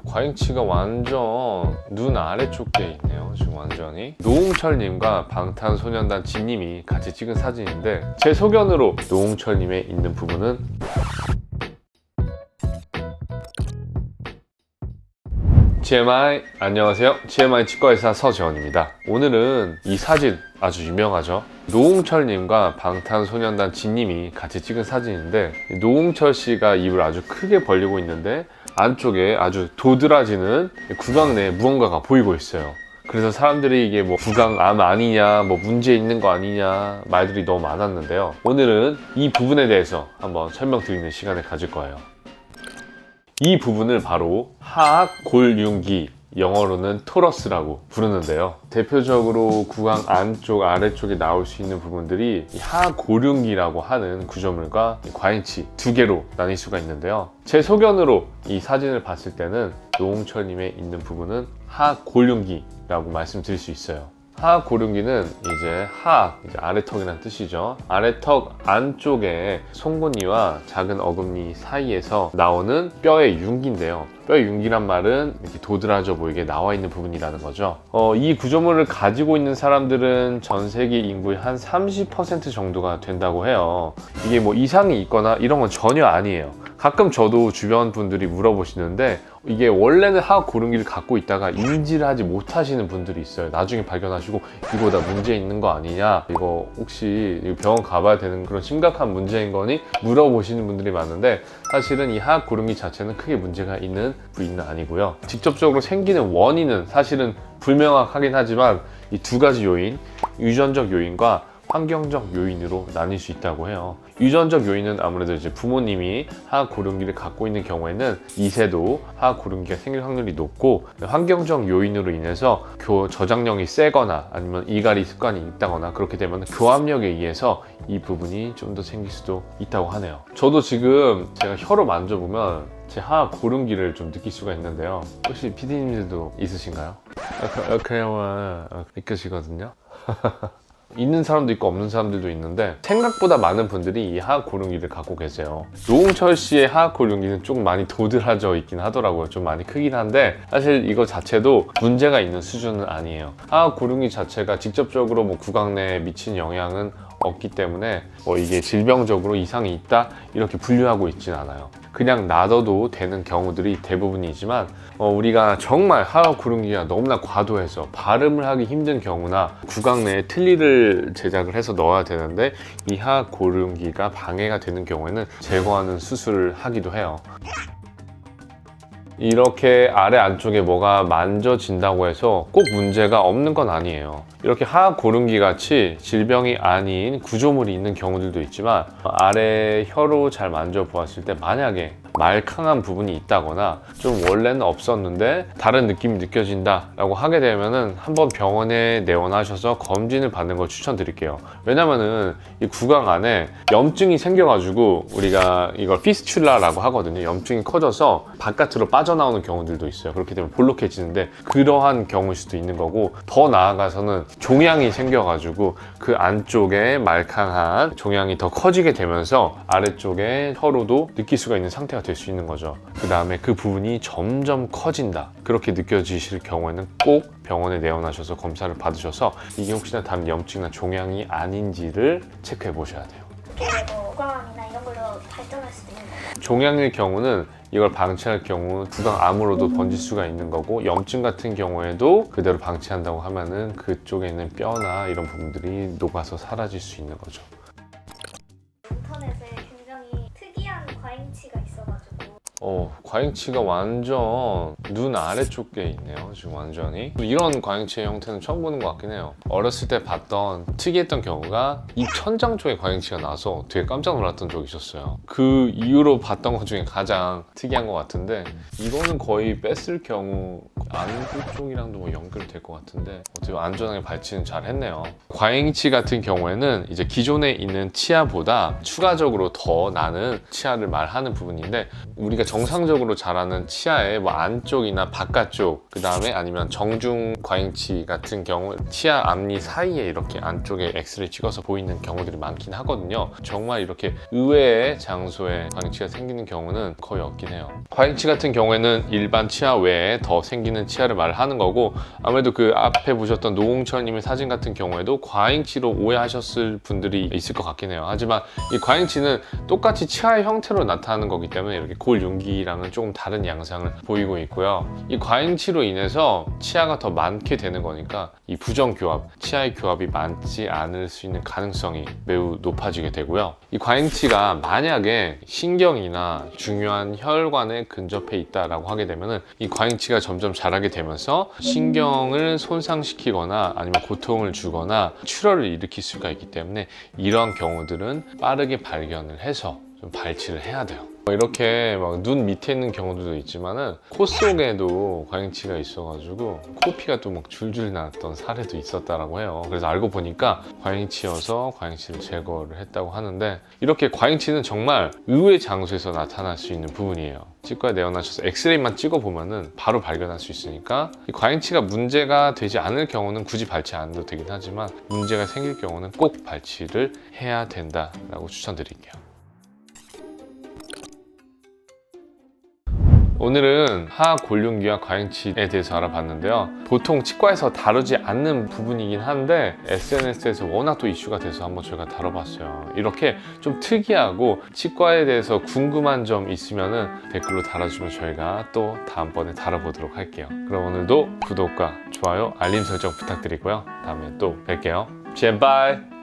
과잉치가 완전 눈 아래쪽에 있네요. 지금 완전히. 노홍철님과 방탄소년단 진님이 같이 찍은 사진인데 제 소견으로 노홍철님의 있는 부분은 GMI 안녕하세요. GMI 치과의사 서재원입니다. 오늘은 이 사진 아주 유명하죠. 노홍철님과 방탄소년단 진님이 같이 찍은 사진인데 노홍철 씨가 입을 아주 크게 벌리고 있는데 안쪽에 아주 도드라지는 구강 내에 무언가가 보이고 있어요. 그래서 사람들이 이게 뭐 구강암 아니냐, 뭐 문제 있는 거 아니냐 말들이 너무 많았는데요. 오늘은 이 부분에 대해서 한번 설명드리는 시간을 가질 거예요. 이 부분을 바로 하악골륜기, 영어로는 토러스라고 부르는데요. 대표적으로 구강 안쪽, 아래쪽에 나올 수 있는 부분들이 이 하악골륜기라고 하는 구조물과 과잉치 두 개로 나뉠 수가 있는데요. 제 소견으로 이 사진을 봤을 때는 노홍철님의 있는 부분은 하악골륜기라고 말씀드릴 수 있어요. 하악골륜기는 이제 아래턱이라는 뜻이죠. 아래턱 안쪽에 송곳니와 작은 어금니 사이에서 나오는 뼈의 융기인데요. 뼈의 융기란 말은 이렇게 도드라져 보이게 나와 있는 부분이라는 거죠. 이 구조물을 가지고 있는 사람들은 전 세계 인구의 한 30% 정도가 된다고 해요. 이게 뭐 이상이 있거나 이런 건 전혀 아니에요. 가끔 저도 주변 분들이 물어보시는데 이게 원래는 하악골륜기를 갖고 있다가 인지를 하지 못하시는 분들이 있어요. 나중에 발견하시고 이거 다 문제 있는 거 아니냐, 이거 혹시 병원 가봐야 되는 그런 심각한 문제인 거니? 물어보시는 분들이 많은데 사실은 이 하악골륜기 자체는 크게 문제가 있는 부위는 아니고요. 직접적으로 생기는 원인은 사실은 불명확하긴 하지만 이 두 가지 요인, 유전적 요인과 환경적 요인으로 나뉠 수 있다고 해요. 유전적 요인은 아무래도 이제 부모님이 하악골륜기를 갖고 있는 경우에는 2세도 하악골륜기가 생길 확률이 높고, 환경적 요인으로 인해서 저장력이 세거나 아니면 이갈이 습관이 있다거나 그렇게 되면 교합력에 의해서 이 부분이 좀 더 생길 수도 있다고 하네요. 저도 지금 제가 혀로 만져보면 제 하악골륜기를 좀 느낄 수가 있는데요. 혹시 PD님들도 있으신가요? 그냥 느껴지거든요. 있는 사람도 있고 없는 사람들도 있는데 생각보다 많은 분들이 이 하악골륜기를 갖고 계세요. 노홍철 씨의 하악골륜기는 좀 많이 도드라져 있긴 하더라고요. 좀 많이 크긴 한데 사실 이거 자체도 문제가 있는 수준은 아니에요. 하악골륜기 자체가 직접적으로 뭐 구강 내에 미친 영향은 없기 때문에 이게 질병적으로 이상이 있다 이렇게 분류하고 있진 않아요. 그냥 놔둬도 되는 경우들이 대부분이지만 우리가 정말 하악골륜기가 너무나 과도해서 발음을 하기 힘든 경우나 구강 내에 틀니를 제작을 해서 넣어야 되는데 이 하악골륜기가 방해가 되는 경우에는 제거하는 수술을 하기도 해요. 이렇게 아래 안쪽에 뭐가 만져진다고 해서 꼭 문제가 없는 건 아니에요. 이렇게 하악골륜기 같이 질병이 아닌 구조물이 있는 경우들도 있지만 아래 혀로 잘 만져보았을 때 만약에 말캉한 부분이 있다거나 좀 원래는 없었는데 다른 느낌이 느껴진다 라고 하게 되면은 한번 병원에 내원하셔서 검진을 받는 걸 추천드릴게요. 왜냐면은 이 구강 안에 염증이 생겨가지고 우리가 이걸 피스츄라라고 하거든요. 염증이 커져서 바깥으로 빠져나오는 경우들도 있어요. 그렇게 되면 볼록해지는데 그러한 경우일 수도 있는 거고, 더 나아가서는 종양이 생겨가지고 그 안쪽에 말캉한 종양이 더 커지게 되면서 아래쪽에 혀로도 느낄 수가 있는 상태가 될 수 있는 거죠. 그 다음에 그 부분이 점점 커진다 그렇게 느껴지실 경우에는 꼭 병원에 내원하셔서 검사를 받으셔서 이게 혹시나 다른 염증이나 종양이 아닌지를 체크해 보셔야 돼요. 구강암이나 이런 걸로 발전할 수도 있는 거예요? 종양일 경우는 이걸 방치할 경우 구강암으로도 번질 수가 있는 거고, 염증 같은 경우에도 그대로 방치한다고 하면은 그쪽에 있는 뼈나 이런 부분들이 녹아서 사라질 수 있는 거죠. 인터넷에 굉장히 특이한 과잉치가 있어가지고 과잉치가 완전 눈 아래쪽에 있네요. 지금 완전히. 이런 과잉치의 형태는 처음 보는 것 같긴 해요. 어렸을 때 봤던 특이했던 경우가 입 천장 쪽에 과잉치가 나서 되게 깜짝 놀랐던 적이 있었어요. 그 이후로 봤던 것 중에 가장 특이한 것 같은데, 이거는 거의 뺐을 경우 안구 쪽이랑도 뭐 연결될 것 같은데 어떻게 안전하게 발치는 잘 했네요. 과잉치 같은 경우에는 이제 기존에 있는 치아보다 추가적으로 더 나는 치아를 말하는 부분인데, 우리가 정상적으로 정상적으로 자라는 치아의 뭐 안쪽이나 바깥쪽, 그 다음에 아니면 정중 과잉치 같은 경우 치아 앞니 사이에 이렇게 안쪽에 엑스레이 찍어서 보이는 경우들이 많긴 하거든요. 정말 이렇게 의외의 장소에 과잉치가 생기는 경우는 거의 없긴 해요. 과잉치 같은 경우에는 일반 치아 외에 더 생기는 치아를 말하는 거고, 아무래도 그 앞에 보셨던 노홍철님의 사진 같은 경우에도 과잉치로 오해하셨을 분들이 있을 것 같긴 해요. 하지만 이 과잉치는 똑같이 치아의 형태로 나타나는 거기 때문에 이렇게 골윤기랑은 조금 다른 양상을 보이고 있고요. 이 과잉치로 인해서 치아가 더 많게 되는 거니까 이 부정교합, 치아의 교합이 많지 않을 수 있는 가능성이 매우 높아지게 되고요. 이 과잉치가 만약에 신경이나 중요한 혈관에 근접해 있다라고 하게 되면은 이 과잉치가 점점 자라게 되면서 신경을 손상시키거나 아니면 고통을 주거나 출혈을 일으킬 수가 있기 때문에 이러한 경우들은 빠르게 발견을 해서 좀 발치를 해야 돼요. 이렇게 막 눈 밑에 있는 경우도 있지만은 코 속에도 과잉치가 있어가지고 코피가 또 막 줄줄 났던 사례도 있었다라고 해요. 그래서 알고 보니까 과잉치여서 과잉치를 제거를 했다고 하는데, 이렇게 과잉치는 정말 의외의 장소에서 나타날 수 있는 부분이에요. 치과에 내원하셔서 엑스레이만 찍어보면은 바로 발견할 수 있으니까, 이 과잉치가 문제가 되지 않을 경우는 굳이 발치 안 해도 되긴 하지만 문제가 생길 경우는 꼭 발치를 해야 된다라고 추천드릴게요. 오늘은 하골륜기와 과잉치에 대해서 알아봤는데요. 보통 치과에서 다루지 않는 부분이긴 한데 SNS에서 워낙 또 이슈가 돼서 한번 저희가 다뤄봤어요. 이렇게 좀 특이하고 치과에 대해서 궁금한 점 있으면 댓글로 달아주면 저희가 또 다음번에 다뤄보도록 할게요. 그럼 오늘도 구독과 좋아요, 알림 설정 부탁드리고요. 다음에 또 뵐게요. 젠바이!